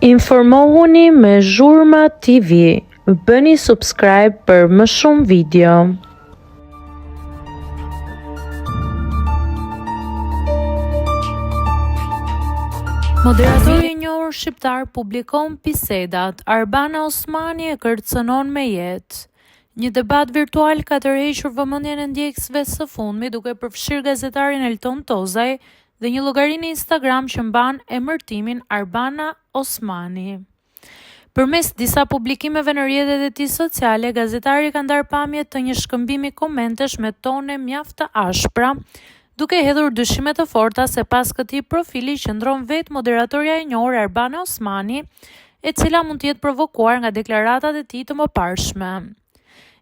Informohuni me Zhurma TV. Bëni subscribe për më shumë video. Moderatori i njohur shqiptar publikon bisedat. Arbana Osmani e kërcënon me jetë. Një debat virtual ka tërhequr vëmendjen e ndjekësve së fundmi duke përfshirë gazetarin Elton Tozaj dhe një llogari në Instagram që mban emërtimin Arbana Osmani. Përmes disa publikimeve në rrjetet e tij sociale, gazetari ka ndarë pamje të një shkëmbimi komentesh me tone mjaft të ashpra, duke hedhur dyshime të forta se pas këtij profili qëndron vetë moderatorja e njohur Arbana Osmani, e cila mund të jetë provokuar nga deklaratat e tij të mëparshme.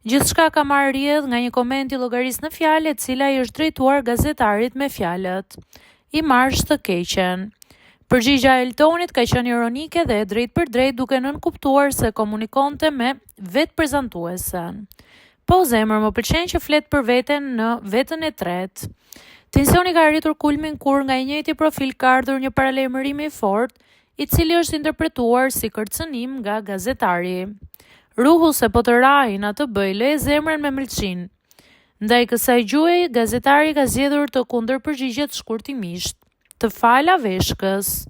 Gjithçka ka marrë rrjedh nga një koment i llogarisë në fjalë, e cila i është drejtuar gazetarit me fjalët: "I marrësh të keqen." Përgjigja e Eltonit ka qenë ironike dhe e drejtë për drejtë, duke nënkuptuar se komunikonte me vetë prezantuesen. "Po zemër, më pëlqen që flet për veten në vetën e tretë." Tensioni ka arritur kulmin kur nga i njëjti profil ka ardhur një paralajmërim i fortë, i cili është interpretuar si kërcënim nga gazetari. "Ruhu se po të rahin atë bëj, le zemrën me mëlçin." Ndaj kësaj gjueje, gazetari ka zgjedhur të kundërpërgjigjet shkurtimisht: "Të fala veshkës."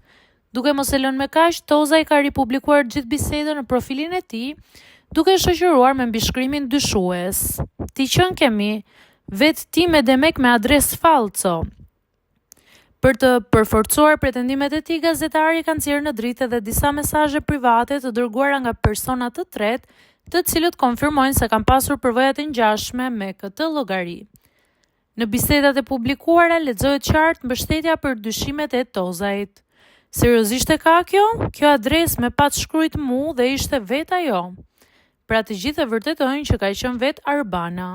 Duke mos e lënë me kaq, Tozaj ka ripublikuar gjithë bisedën në profilin e tij, duke shoqëruar me mbishkrimin dyshues: "Ti qen kemi, vetë ti me demek me adres falco." Për të përforcuar pretendimet e tij, gazetari ka nxjerrë në dritë edhe disa mesazhe private të dërguara nga persona të tretë, të cilët konfirmojnë se kanë pasur përvoja të ngjashme me këtë llogari. Në bisedat e publikuara lexohet qartë mbështetja për dyshimet e Tozajt. Seriozisht e ka kjo? Kjo adresë me patshkruajt mu dhe ishte vetë ajo. Pra të gjithë e vërtetojnë që ka qenë vetë Arbana.